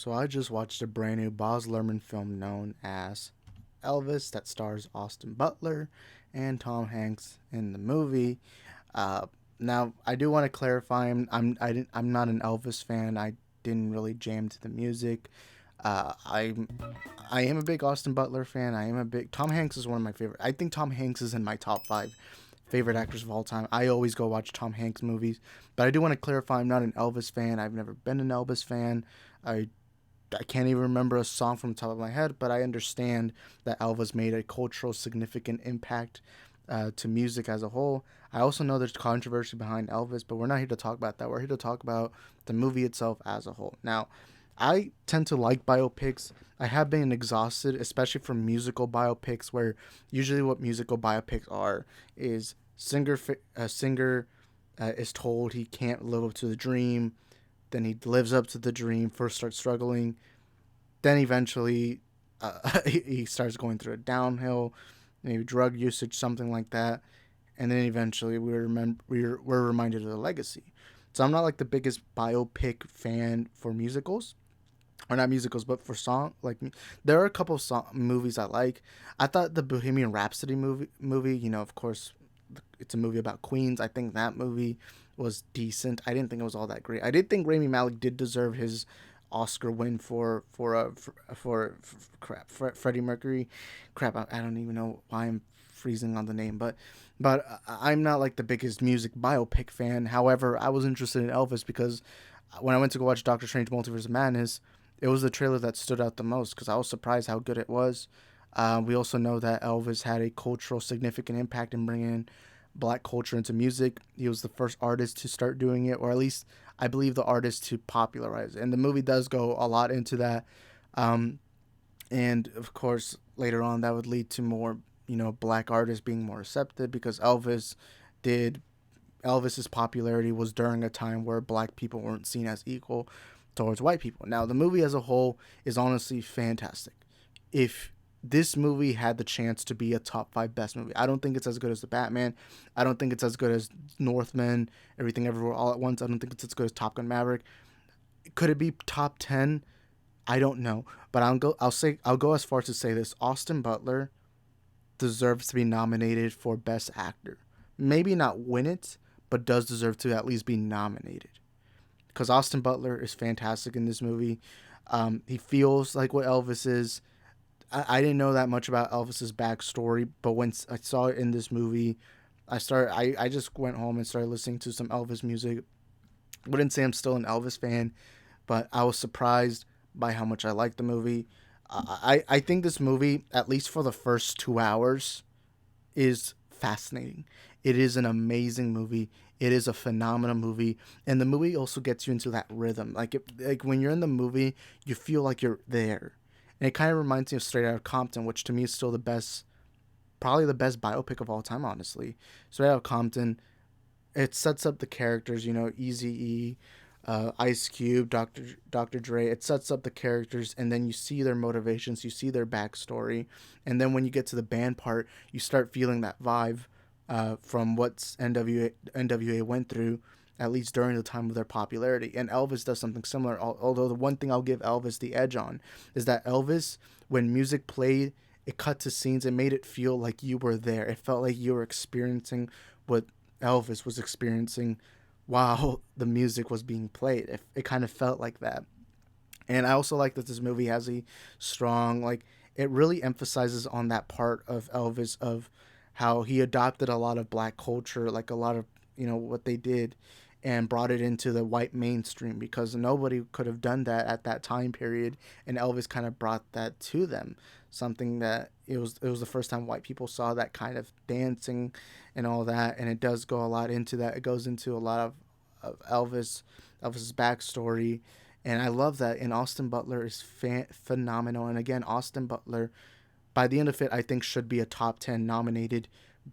So I just watched a brand new Baz Luhrmann film known as Elvis that stars Austin Butler and Tom Hanks in the movie. Uh, Now I do want to clarify I'm not an Elvis fan. I didn't really jam to the music. I am a big Austin Butler fan. I am a big Tom Hanks is one of my favorite. I think Tom Hanks is in my top five favorite actors of all time. I always go watch Tom Hanks movies, but I do want to clarify I'm not an Elvis fan. I've never been an Elvis fan. I I can't even remember a song from the top of my head, but I understand that Elvis made a cultural significant impact to music as a whole. I also know there's controversy behind Elvis, but we're not here to talk about that. We're here to talk about the movie itself as a whole. Now, I tend to like biopics. I have been exhausted, especially from musical biopics, where usually what musical biopics are is a singer is told he can't live up to the dream, then he lives up to the dream, first starts struggling, then eventually he starts going through a downhill, maybe drug usage, something like that, and then eventually we're reminded of the legacy. So I'm not like the biggest biopic fan for musicals, or not musicals, but for song. Like there are a couple of movies I like. I thought the Bohemian Rhapsody movie, of course, it's a movie about Queens. I think that movie was decent. I didn't think it was all that great. I did think Rami Malek did deserve his Oscar win Freddie Mercury. Crap, I don't even know why I'm freezing on the name, but I'm not like the biggest music biopic fan. However, I was interested in Elvis because when I went to go watch Doctor Strange: Multiverse of Madness, it was the trailer that stood out the most because I was surprised how good it was. We also know that Elvis had a cultural significant impact in bringing black culture into music. He was the first artist to start doing it, or at least I believe the artist to popularize it. And the movie does go a lot into that. Um, and of course, later on, that would lead to more, black artists being more accepted because did Elvis's popularity was during a time where black people weren't seen as equal towards white people. Now, the movie as a whole is honestly fantastic. If this movie had the chance to be a top five best movie, I don't think it's as good as the Batman. I don't think it's as good as Northman, Everything Everywhere All at Once. I don't think it's as good as Top Gun Maverick. Could it be top 10? I don't know, but I'll go as far as to say this: Austin Butler deserves to be nominated for Best Actor. Maybe not win it, but does deserve to at least be nominated. Because Austin Butler is fantastic in this movie. He feels like what Elvis is. I didn't know that much about Elvis's backstory, but when I saw it in this movie, I just went home and started listening to some Elvis music. Wouldn't say I'm still an Elvis fan, but I was surprised by how much I liked the movie. I think this movie, at least for the first 2 hours, is fascinating. It is an amazing movie. It is a phenomenal movie, and the movie also gets you into that rhythm. Like when you're in the movie, you feel like you're there, and it kind of reminds me of Straight Outta Compton, which to me is still the best, probably the best biopic of all time. Honestly, Straight Outta Compton, it sets up the characters. Easy E, Ice Cube, Dr. Dre. It sets up the characters, and then you see their motivations, you see their backstory, and then when you get to the band part, you start feeling that vibe from what NWA went through, at least during the time of their popularity. And Elvis does something similar. Although the one thing I'll give Elvis the edge on is that Elvis, when music played, it cut to scenes. It made it feel like you were there. It felt like you were experiencing what Elvis was experiencing while the music was being played. It kind of felt like that. And I also like that this movie has a strong, like, it really emphasizes on that part of Elvis of how he adopted a lot of black culture, like a lot of, what they did, and brought it into the white mainstream because nobody could have done that at that time period. And Elvis kind of brought that to them. Something that it was the first time white people saw that kind of dancing and all that. And it does go a lot into that. It goes into a lot of Elvis's backstory, and I love that. And Austin Butler is phenomenal. And again, Austin Butler, by the end of it, I think should be a top 10 nominated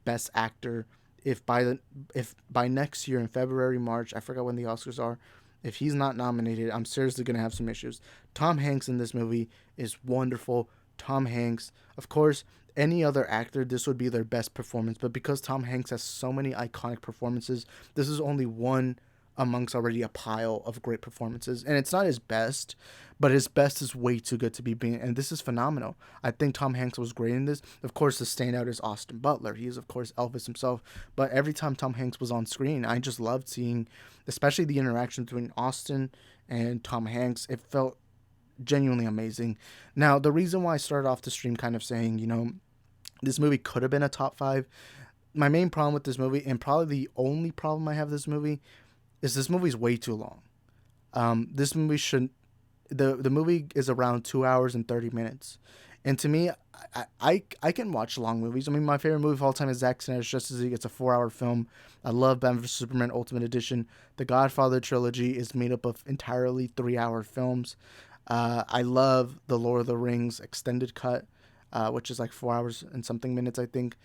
Best Actor. If by next year in February, March, I forgot when the Oscars are, if he's not nominated, I'm seriously gonna have some issues. Tom Hanks in this movie is wonderful. Tom Hanks, of course, any other actor, this would be their best performance. But because Tom Hanks has so many iconic performances, this is only one amongst already a pile of great performances. And it's not his best, but his best is way too good to be being. And this is phenomenal. I think Tom Hanks was great in this. Of course, the standout is Austin Butler. He is, of course, Elvis himself. But every time Tom Hanks was on screen, I just loved seeing, especially the interaction between Austin and Tom Hanks. It felt genuinely amazing. Now, the reason why I started off the stream kind of saying, this movie could have been a top five. My main problem with this movie, and probably the only problem I have with this movie, is this movie's way too long. This movie should the movie is around 2 hours and 30 minutes, and to me, I can watch long movies. I mean, my favorite movie of all time is Zack Snyder's Justice League. It's a 4 hour film. I love Batman vs Superman Ultimate Edition. The Godfather trilogy is made up of entirely 3 hour films. I love the Lord of the Rings extended cut, which is like 4 hours and something minutes, I think.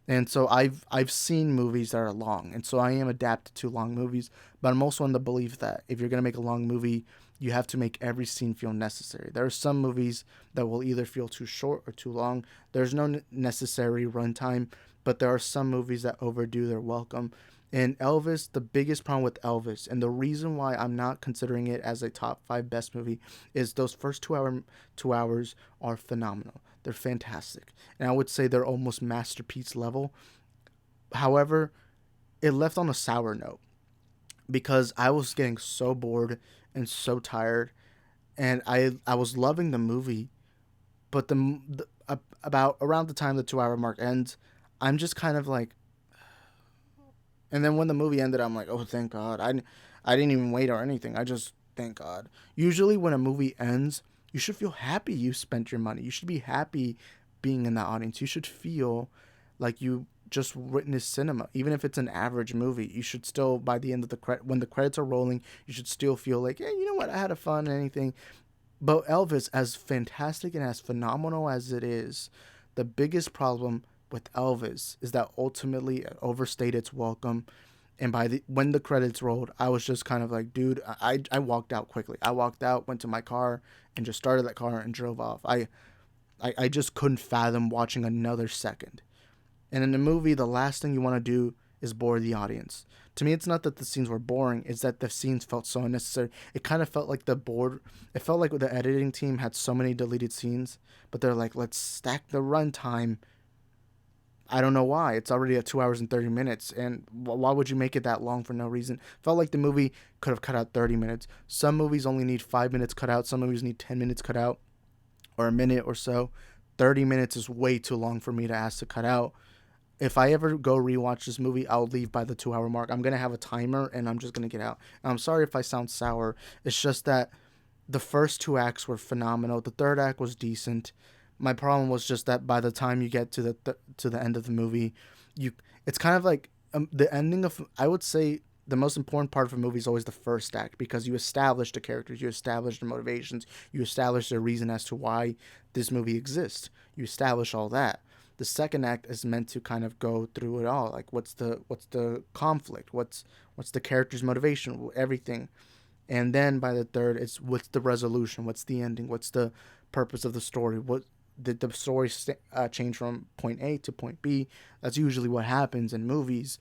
And so I've seen movies that are long, and so I am adapted to long movies. But I'm also in the belief that if you're gonna make a long movie, you have to make every scene feel necessary. There are some movies that will either feel too short or too long. There's no necessary runtime, but there are some movies that overdo their welcome. And Elvis, the biggest problem with Elvis, and the reason why I'm not considering it as a top five best movie, is those first 2 hours are phenomenal. They're fantastic, and I would say they're almost masterpiece level. However, it left on a sour note because I was getting so bored and so tired, and I was loving the movie, but about around the time the 2 hour mark ends, I'm just kind of like, and then when the movie ended, I'm like, oh, thank God. I didn't even wait or anything. I just, thank God. Usually when a movie ends, you should feel happy you spent your money. You should be happy being in the audience. You should feel like you just witnessed cinema. Even if it's an average movie, you should still, by the end of when the credits are rolling, you should still feel like, yeah, you know what, I had a fun and anything. But Elvis, as fantastic and as phenomenal as it is, the biggest problem with Elvis is that ultimately it overstayed its welcome. And when the credits rolled, I was just kind of like, dude, I walked out quickly. I walked out, went to my car, and just started that car and drove off. I just couldn't fathom watching another second. And in the movie, the last thing you want to do is bore the audience. To me, it's not that the scenes were boring; it's that the scenes felt so unnecessary. It kind of felt like It felt like the editing team had so many deleted scenes, but they're like, let's stack the runtime. I don't know why. It's already at 2 hours and 30 minutes, and why would you make it that long for no reason? Felt like the movie could have cut out 30 minutes. Some movies only need 5 minutes cut out. Some movies need 10 minutes cut out, or a minute or so. 30 minutes is way too long for me to ask to cut out. If I ever go rewatch this movie, I'll leave by the 2 hour mark. I'm gonna have a timer, and I'm just gonna get out. And I'm sorry if I sound sour. It's just that the first two acts were phenomenal. The third act was decent. My problem was just that by the time you get to the end of the movie, it's kind of like the ending of, I would say, the most important part of a movie is always the first act, because you establish the characters, you establish the motivations, you establish the reason as to why this movie exists. You establish all that. The second act is meant to kind of go through it all, like what's the conflict, what's the character's motivation, everything. And then by the third, it's what's the resolution, what's the ending, what's the purpose of the story, what did the story change from point A to point B. That's usually what happens in movies.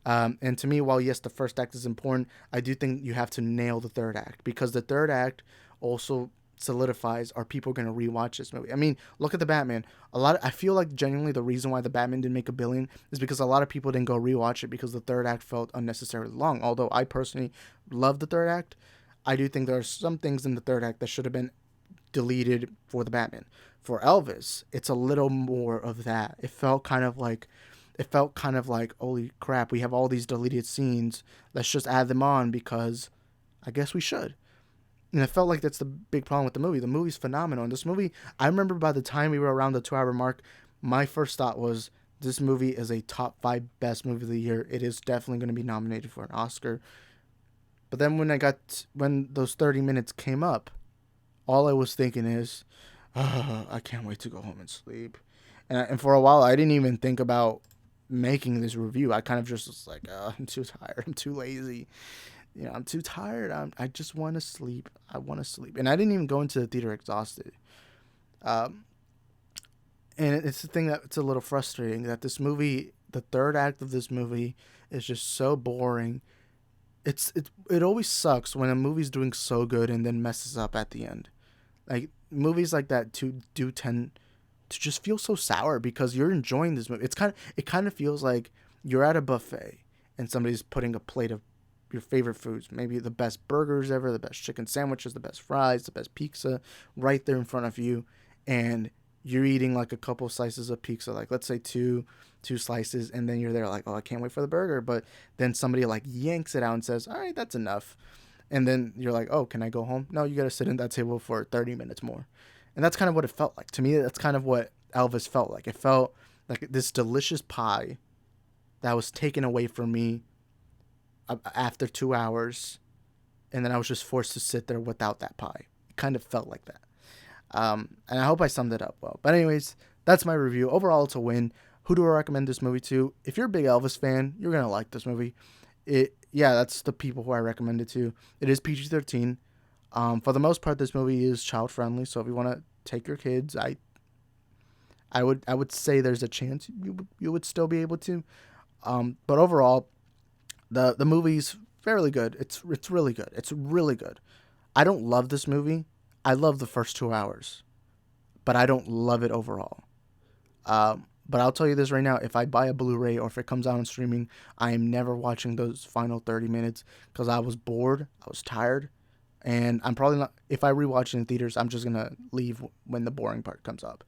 And to me, while yes, the first act is important, I do think you have to nail the third act, because the third act also solidifies, are people going to rewatch this movie? I mean, look at the Batman. I feel like genuinely the reason why the Batman didn't make $1 billion is because a lot of people didn't go rewatch it because the third act felt unnecessarily long. Although I personally love the third act, I do think there are some things in the third act that should have been deleted for the Batman. For Elvis, it's a little more of that. It felt kind of like, holy crap, we have all these deleted scenes. Let's just add them on because I guess we should. And I felt like that's the big problem with the movie. The movie's phenomenal. And this movie, I remember by the time we were around the 2 hour mark, my first thought was, this movie is a top 5 best movie of the year. It is definitely going to be nominated for an Oscar. But then when those 30 minutes came up, all I was thinking is, I can't wait to go home and sleep. And for a while, I didn't even think about making this review. I kind of just was like, I'm too tired. I'm too lazy. I'm too tired. I just want to sleep. I want to sleep. And I didn't even go into the theater exhausted. And it's the thing that it's a little frustrating that this movie, the third act of this movie, is just so boring. it always sucks when a movie's doing so good and then messes up at the end. Like movies like that do tend to just feel so sour because you're enjoying this movie. It kind of feels like you're at a buffet and somebody's putting a plate of your favorite foods, maybe the best burgers ever, the best chicken sandwiches, the best fries, the best pizza, right there in front of you, and you're eating like a couple slices of pizza, like let's say two slices, and then you're there like, oh, I can't wait for the burger, but then somebody like yanks it out and says, all right, that's enough, and then you're like, oh, can I go home? No, you got to sit in that table for 30 minutes more. And that's kind of what it felt like to me. That's kind of what Elvis felt like. It felt like this delicious pie that was taken away from me after 2 hours, and then I was just forced to sit there without that pie. It kind of felt like that. And I hope I summed it up well. But anyways, that's my review. Overall, it's a win. Who do I recommend this movie to? If you're a big Elvis fan, you're gonna like this movie. That's the people who I recommend it to. It is PG-13. For the most part, this movie is child friendly. So if you want to take your kids, I would say there's a chance you would still be able to. But overall, the movie's fairly good. It's really good. It's really good. I don't love this movie. I love the first 2 hours, but I don't love it overall. But I'll tell you this right now: if I buy a Blu-ray or if it comes out on streaming, I am never watching those final 30 minutes because I was bored, I was tired, and I'm probably not. If I rewatch it in theaters, I'm just gonna leave when the boring part comes up.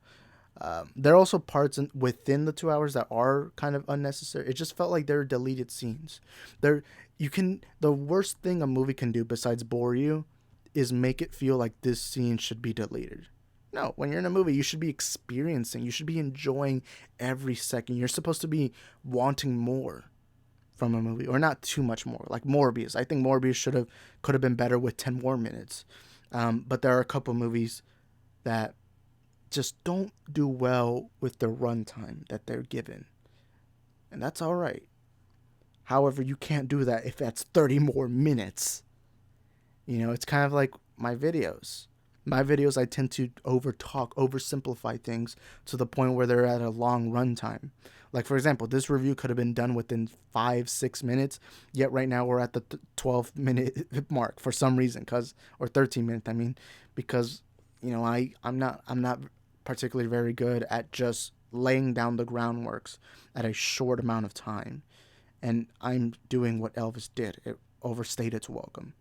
There are also parts within the 2 hours that are kind of unnecessary. It just felt like there were deleted scenes. The worst thing a movie can do besides bore you is make it feel like this scene should be deleted. No, when you're in a movie, you should be experiencing, you should be enjoying every second. You're supposed to be wanting more from a movie, or not too much more. Like Morbius, I think Morbius could have been better with 10 more minutes. But there are a couple movies that just don't do well with the runtime that they're given, and that's all right. However, you can't do that if that's 30 more minutes. It's kind of like my videos. My videos, I tend to oversimplify things to the point where they're at a long runtime. Like, for example, this review could have been done within 5-6 minutes, yet right now we're at the 12-minute mark for some reason, or 13 minutes, I mean, because, I'm not particularly very good at just laying down the groundworks at a short amount of time. And I'm doing what Elvis did. It overstayed its welcome.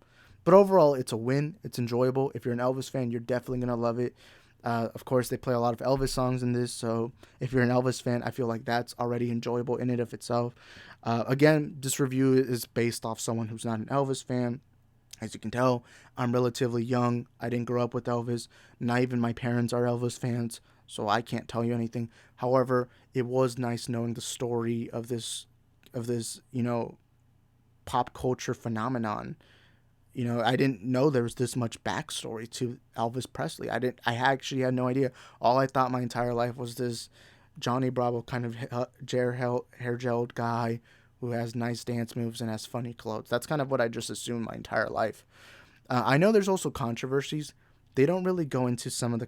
But overall, it's a win. It's enjoyable. If you're an Elvis fan, you're definitely going to love it. Of course, they play a lot of Elvis songs in this. So if you're an Elvis fan, I feel like that's already enjoyable in and of itself. Again, this review is based off someone who's not an Elvis fan. As you can tell, I'm relatively young. I didn't grow up with Elvis. Not even my parents are Elvis fans, so I can't tell you anything. However, it was nice knowing the story of this, pop culture phenomenon. I didn't know there was this much backstory to Elvis Presley. I actually had no idea. All I thought my entire life was this Johnny Bravo kind of hair gelled guy who has nice dance moves and has funny clothes. That's kind of what I just assumed my entire life. I know there's also controversies. They don't really go into some of the,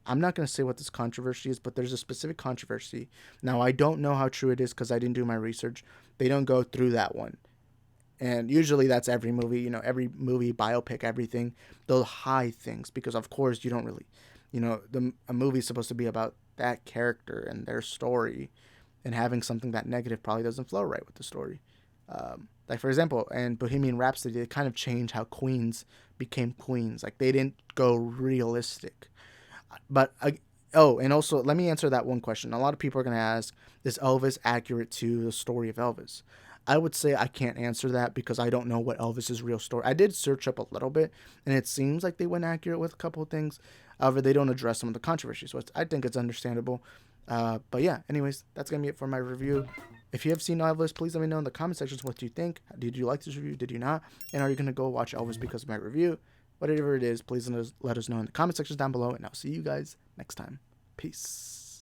I'm not going to say what this controversy is, but there's a specific controversy. Now, I don't know how true it is because I didn't do my research. They don't go through that one. And usually that's every movie, every movie, biopic, everything. They'll hide things because, of course, you don't really, a movie's supposed to be about that character and their story, and having something that negative probably doesn't flow right with the story. Like, for example, in Bohemian Rhapsody, they kind of changed how queens became queens. Like, they didn't go realistic. But, and also, let me answer that one question. A lot of people are going to ask, is Elvis accurate to the story of Elvis? I would say I can't answer that because I don't know what Elvis's real story. I did search up a little bit, and it seems like they went accurate with a couple of things. However, they don't address some of the controversies, so I think it's understandable. But yeah, anyways, that's going to be it for my review. If you have seen Elvis, please let me know in the comment sections what you think. Did you like this review? Did you not? And are you going to go watch Elvis because of my review? Whatever it is, please let us know in the comment sections down below, and I'll see you guys next time. Peace.